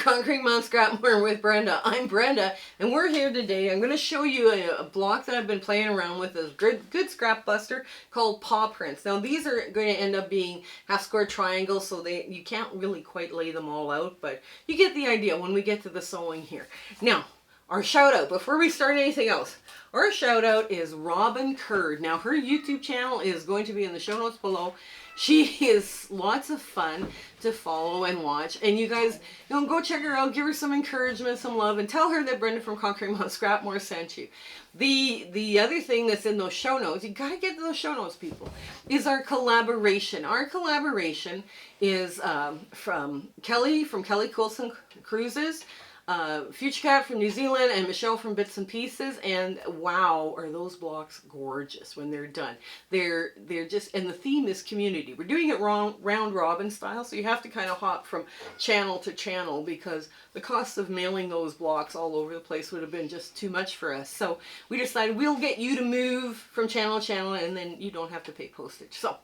Conquering Mount Scrapmore with Brenda. I'm Brenda, and we're here today. I'm going to show you a block that I've been playing around with, a good scrap buster called Paw Prints. Now these are going to end up being half square triangles, so you can't really quite lay them all out, but you get the idea when we get to the sewing here. Now, our shout out, before we start anything else, our shout out is Robyn Curd. Now her YouTube channel is going to be in the show notes below. She is lots of fun to follow and watch, and you guys, go check her out, give her some encouragement, some love, and tell her that Brenda from Conquering Mount Scrapmore sent you. The other thing that's in those show notes, you gotta get to those show notes, people, is our collaboration. Our collaboration is from Kelly Quilts and Cruises, Future Cat from New Zealand, and Michelle from Bits and Pieces. And wow, are those blocks gorgeous when they're done. They're just, and the theme is community. We're doing it round robin style, so you have to kind of hop from channel to channel because the cost of mailing those blocks all over the place would have been just too much for us. So we decided we'll get you to move from channel to channel, and then you don't have to pay postage. So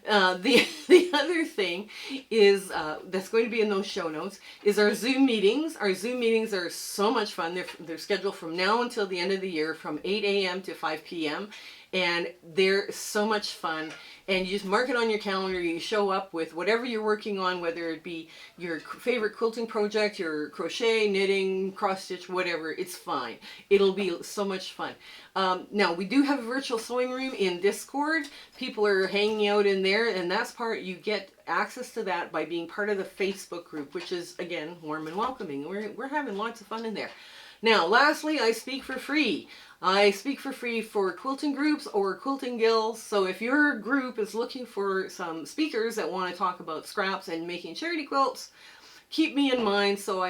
the other thing is that's going to be in those show notes is our Zoom meetings. Our Zoom meetings are so much fun. They're scheduled from now until the end of the year from 8 a.m. to 5 p.m. and they're so much fun. And you just mark it on your calendar. You show up with whatever you're working on, whether it be your favorite quilting project, your crochet, knitting, cross stitch, whatever. It's fine. It'll be so much fun. Now, we do have a virtual sewing room in Discord. People are hanging out in there, and that's part, you get access to that by being part of the Facebook group, which is, again, warm and welcoming. We're having lots of fun in there. Now, lastly, I speak for free. I speak for free for quilting groups or quilting guilds. So if your group is looking for some speakers that want to talk about scraps and making charity quilts, keep me in mind. So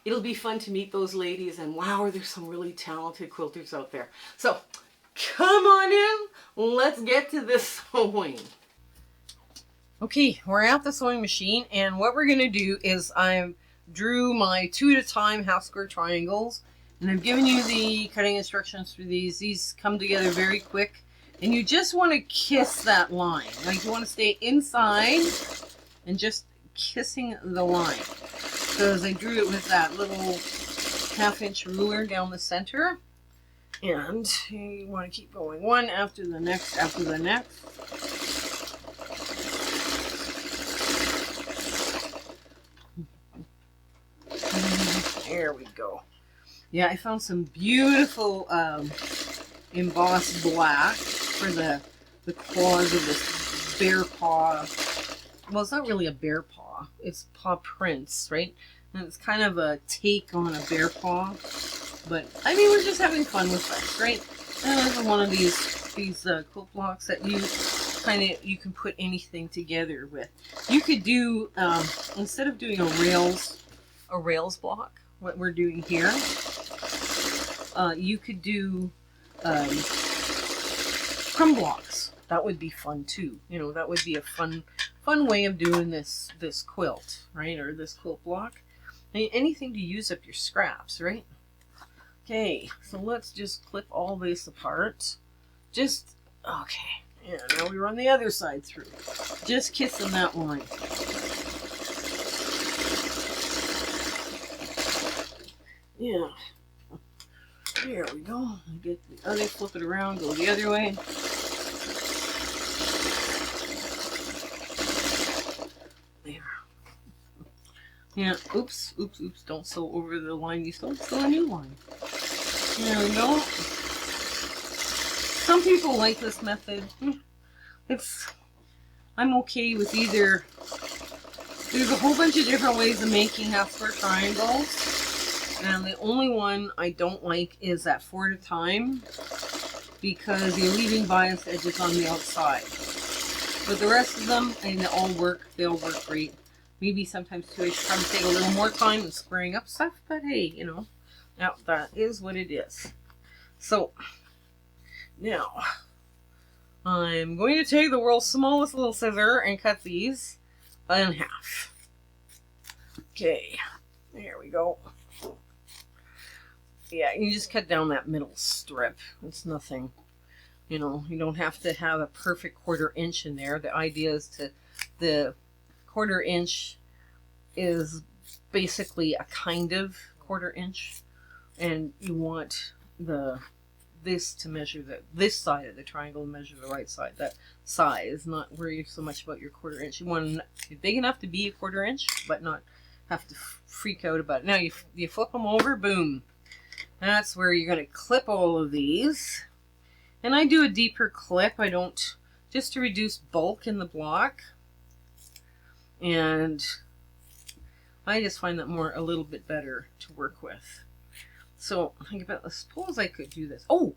it'll be fun to meet those ladies. And wow, there's some really talented quilters out there. So come on in. Let's get to this sewing. Okay, we're at the sewing machine, and what we're going to do is I drew my 2 at a time half square triangles, and I've given you the cutting instructions for these. These come together very quick, and you just want to kiss that line. Like, you want to stay inside and just kissing the line. Because I drew it with that little 1/2-inch ruler down the center, and you want to keep going one after the next after the next. There we go. Yeah, I found some beautiful embossed black for the claws of this bear paw. Well, it's not really a bear paw. It's Paw Prints, right? And it's kind of a take on a bear paw. But, I mean, we're just having fun with this, right? And this is one of these quilt blocks that you can put anything together with. You could do, instead of doing a rails block, what we're doing here, you could do crumb blocks. That would be fun too. That would be a fun way of doing this quilt, right? Or this quilt block. Anything to use up your scraps, right? Okay, so let's just clip all this apart. Okay. Yeah, now we run the other side through. Just kissing that line. Yeah. There we go. Get the other, flip it around, go the other way. There. Yeah, oops. Don't sew over the line you sewed. Sew a new line. There we go. Some people like this method. I'm okay with either. There's a whole bunch of different ways of making half square triangles. And the only one I don't like is that 4 at a time, because you're leaving biased edges on the outside. But the rest of them, and they all work great. Maybe sometimes too, I try to take a little more time in squaring up stuff, but hey, that is what it is. So, now, I'm going to take the world's smallest little scissor and cut these in half. Okay, there we go. Yeah, you just cut down that middle strip. It's nothing, you don't have to have a perfect 1/4 inch in there. The idea is the 1/4 inch is basically a kind of 1/4 inch, and you want this to measure this side of the triangle, measure the right side, that size, not worry so much about your 1/4 inch. You want it big enough to be a 1/4 inch, but not have to freak out about it. Now you flip them over, boom. That's where you're going to clip all of these. And I do a deeper clip. I don't, just to reduce bulk in the block. And I just find that a little bit better to work with. So think about, suppose I could do this. Oh,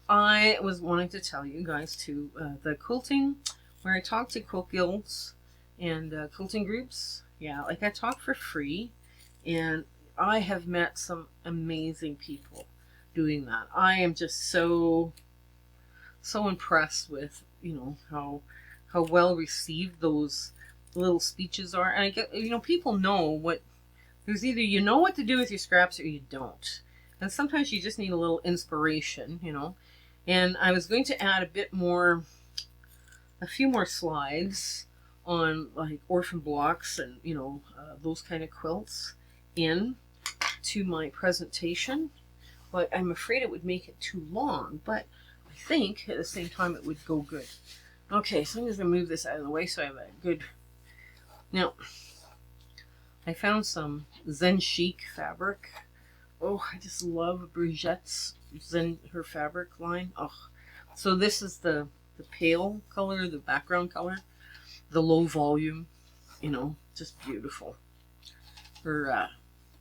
I was wanting to tell you guys too, the quilting, where I talk to quilt guilds and quilting groups. Yeah, like I talk for free, and I have met some amazing people doing that. I am just so impressed with, how well received those little speeches are. And I get, people know what, there's either you know what to do with your scraps or you don't. And sometimes you just need a little inspiration, And I was going to add a few more slides on like orphan blocks and, those kind of quilts in to my presentation. But I'm afraid it would make it too long. But I think at the same time it would go good. Okay, so I'm just going to move this out of the way so I have a good... Now, I found some Zen Chic fabric. Oh, I just love Brigette's her fabric line. Oh, so this is the pale color, the background color, the low volume, just beautiful. Her,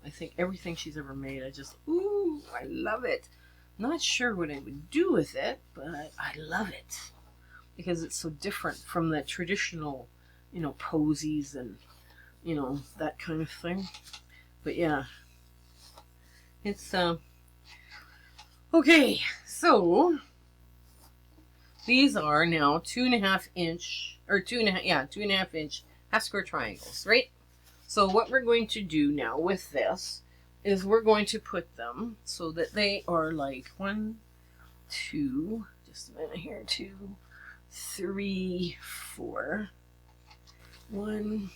I think everything she's ever made, I love it. Not sure what I would do with it, but I love it because it's so different from the traditional, posies and, that kind of thing. But yeah. It's, okay, so these are now 2.5 inch, or 2.5 inch half square triangles, right? So what we're going to do now with this is we're going to put them so that they are like 1, 2, just a minute here, 2, 3, 4, 1,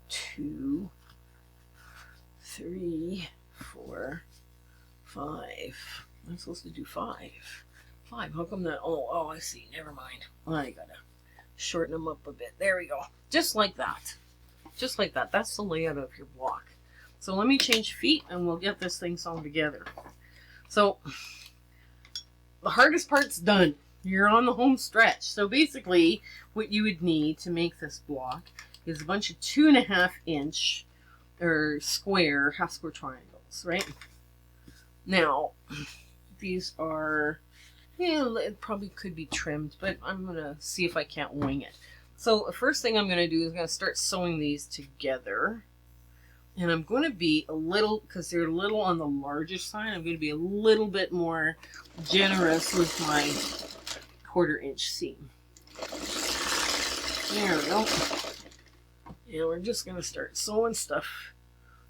2, 3, 4, 5. I'm supposed to do 5. 5. How come that? Oh, I see. Never mind. I gotta shorten them up a bit. There we go. Just like that. Just like that. That's the layout of your block. So let me change feet and we'll get this thing sewn together. So the hardest part's done. You're on the home stretch. So basically what you would need to make this block is a bunch of 2.5 inch or square half square triangles, right? Now, these are, it probably could be trimmed, but I'm going to see if I can't wing it. So the first thing I'm going to do is I'm going to start sewing these together. And I'm going to be a little, because they're a little on the larger side, I'm going to be a little bit more generous with my 1/4 inch seam. There we go. And we're just going to start sewing stuff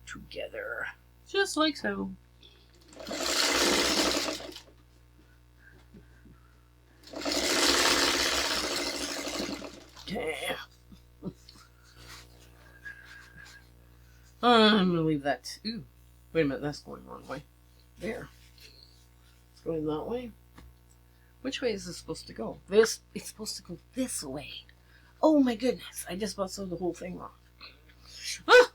together. Just like so. Okay. I'm going to leave that. Ooh, wait a minute, that's going the wrong way. There. It's going that way. Which way is this supposed to go? It's supposed to go this way. Oh my goodness, I just about sewed the whole thing wrong. Ah!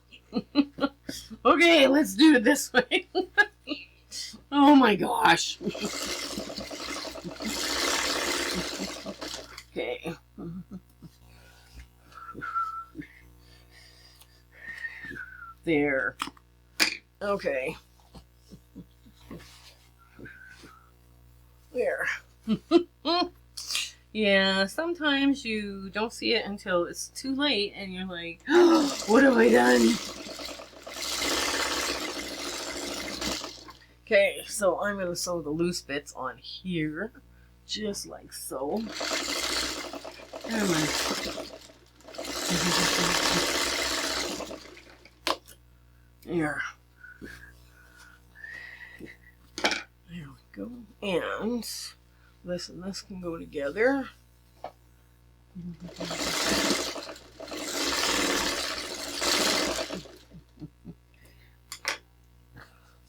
Okay, let's do it this way. Oh my gosh. Okay. There. Okay. There. Yeah, sometimes you don't see it until it's too late and you're like, oh, what have I done? Okay, so I'm going to sew the loose bits on here, just like so. There. There we go. And this can go together.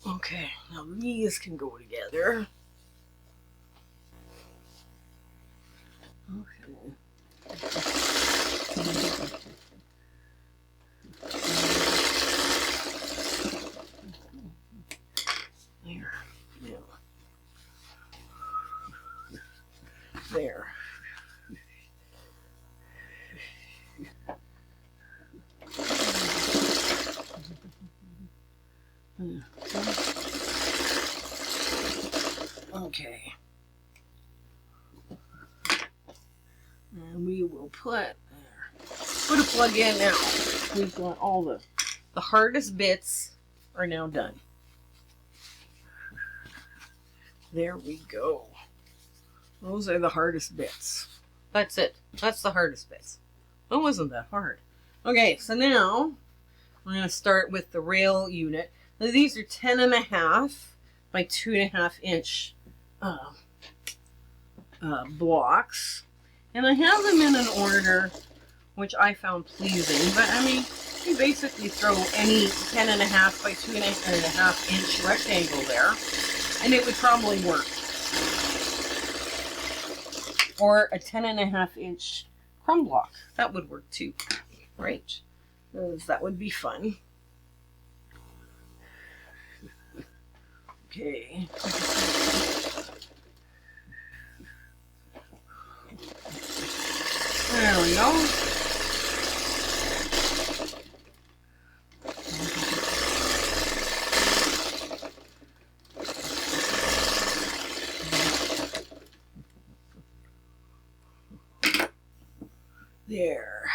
Okay, now these can go together. Okay. There. Yeah. There. Okay. And we will put a plug in now. We've got all the hardest bits are now done. There we go. Those are the hardest bits. That's it. That's the hardest bits. That wasn't that hard. Okay, so now I'm going to start with the rail unit. Now these are 10.5 by 2.5 inch blocks. And I have them in an order which I found pleasing. But I mean, you basically throw any 10.5 by 2.5 inch rectangle there, and it would probably work. Or a 10.5 inch crumb block. That would work too, right? Because that would be fun. Okay. There we go. There.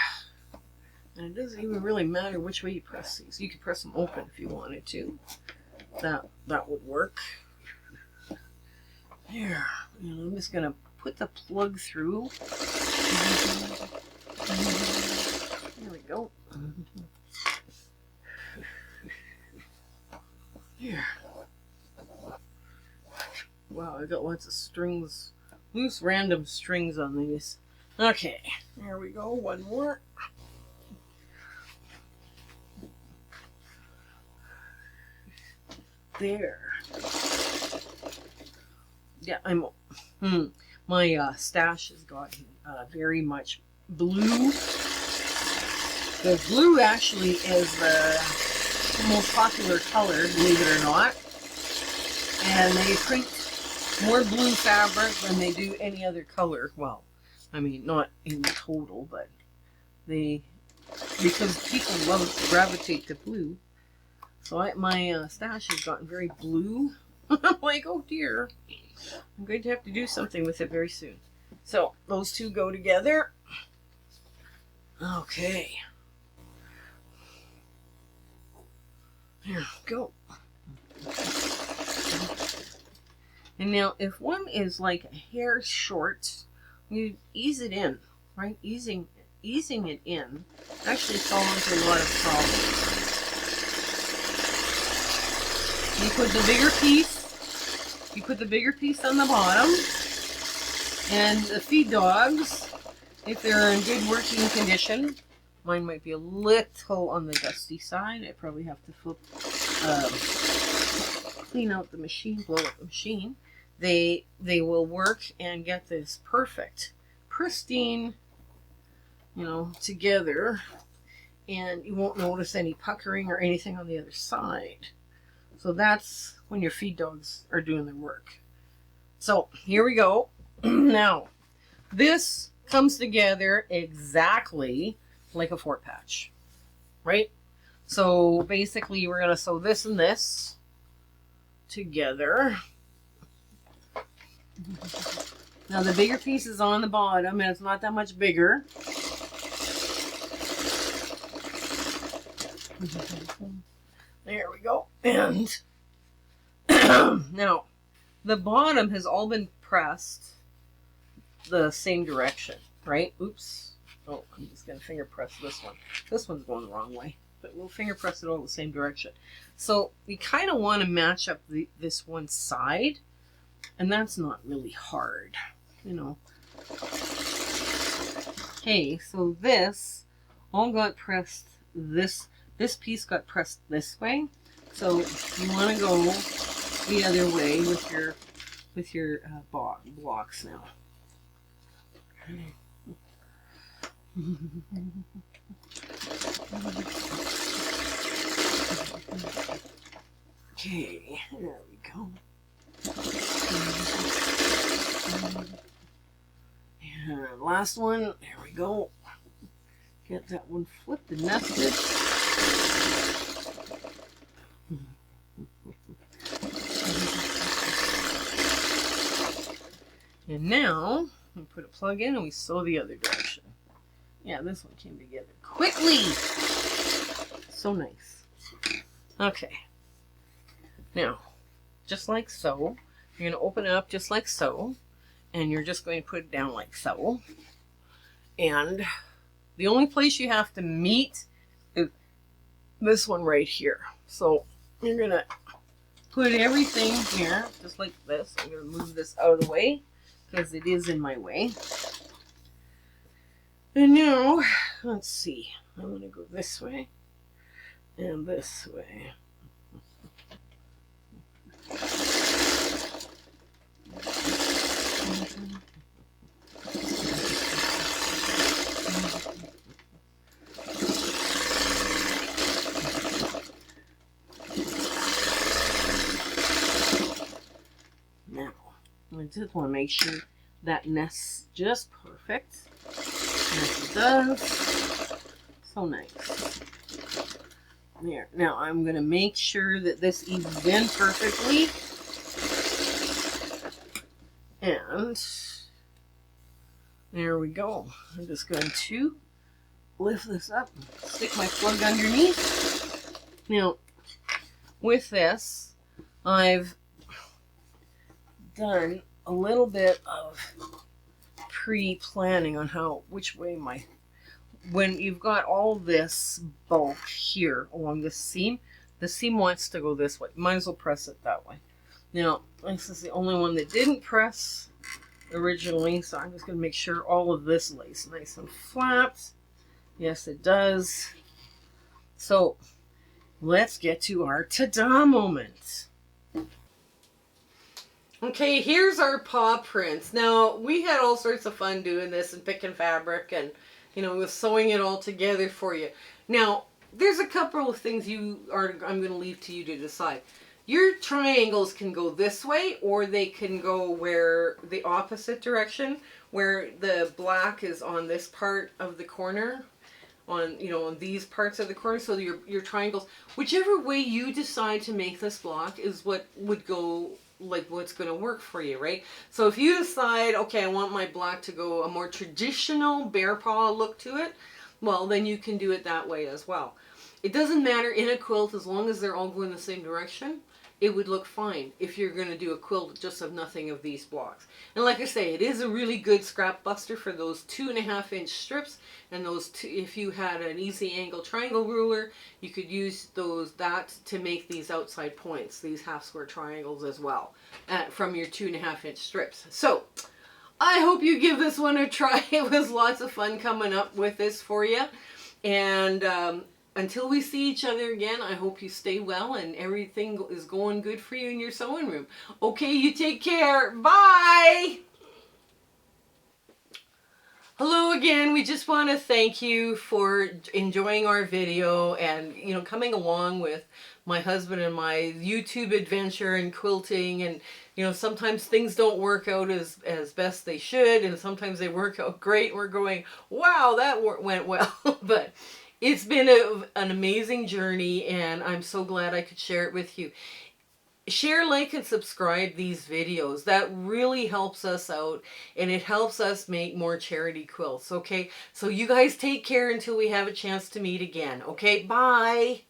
And it doesn't even really matter which way you press these. You could press them open if you wanted to. That would work. There. And I'm just gonna put the plug through. There we go. Here. Wow, I got lots of strings, loose random strings on these. Okay, there we go. One more. There. Yeah, my stash has gotten very much blue. The blue actually is the most popular color, believe it or not. And they print more blue fabric than they do any other color. Well, I mean, not in total, but because people gravitate to blue. So my stash has gotten very blue. I'm like, oh dear. I'm going to have to do something with it very soon. So those two go together. Okay. There we go. And now if one is like a hair short, you ease it in, right? Easing it in actually solves a lot of problems. You put the bigger piece on the bottom, and the feed dogs, if they're in good working condition, mine might be a little on the dusty side. I probably have to clean out the machine, blow up the machine. They will work and get this perfect, pristine, together, and you won't notice any puckering or anything on the other side. So that's when your feed dogs are doing their work. So here we go. Now, this comes together exactly like a fort patch, right? So basically we're going to sew this and this together. Now the bigger piece is on the bottom, and it's not that much bigger. There we go. And now the bottom has all been pressed the same direction, right? Oops. Oh, I'm just going to finger press this one. This one's going the wrong way, but we'll finger press it all the same direction. So we kind of want to match up this one side, and that's not really hard, Okay, so this all got pressed this piece got pressed this way. So you want to go the other way with your blocks now. Okay, there we go. And last one, there we go. Get that one flipped and nested. And now we put a plug in and we sew the other direction. Yeah, this one came together quickly. So nice. Okay. Now, just like so, you're going to open it up just like so, and you're just going to put it down like so. And the only place you have to meet is this one right here. So you're going to put everything here just like this. I'm going to move this out of the way because it is in my way. And now, let's see. I'm going to go this way and this way. Now, I just want to make sure that nests just perfect. Yes, it does. So nice. There. Now I'm going to make sure that this evens in perfectly. And there we go. I'm just going to lift this up and stick my plug underneath. Now, with this, I've done a little bit of pre-planning on which way when you've got all this bulk here along this seam, the seam wants to go this way. Might as well press it that way. Now, this is the only one that didn't press originally, so I'm just going to make sure all of this lays nice and flat. Yes, it does. So, let's get to our ta-da moment. Okay, here's our paw prints. Now, we had all sorts of fun doing this and picking fabric and, with sewing it all together for you. Now, there's a couple of things I'm going to leave to you to decide. Your triangles can go this way, or they can go the opposite direction, where the black is on this part of the corner, on these parts of the corner. So your triangles, whichever way you decide to make this block is what would go, like what's going to work for you, right? So if you decide, okay, I want my block to go a more traditional bear paw look to it, well, then you can do it that way as well. It doesn't matter in a quilt, as long as they're all going the same direction, it would look fine if you're going to do a quilt just of nothing of these blocks. And like I say, it is a really good scrap buster for those 2.5-inch strips, and if you had an easy angle triangle ruler, you could use that to make these outside points, these half square triangles as well, from your 2.5-inch strips. So I hope you give this one a try. It was lots of fun coming up with this for you. And until we see each other again, I hope you stay well and everything is going good for you in your sewing room. Okay, you take care. Bye! Hello again. We just want to thank you for enjoying our video and, coming along with my husband and my YouTube adventure and quilting. And, sometimes things don't work out as best they should, and sometimes they work out great. We're going, wow, that went well. But it's been an amazing journey, and I'm so glad I could share it with you. Share, like, and subscribe these videos. That really helps us out, and it helps us make more charity quilts, okay? So you guys take care until we have a chance to meet again, okay? Bye!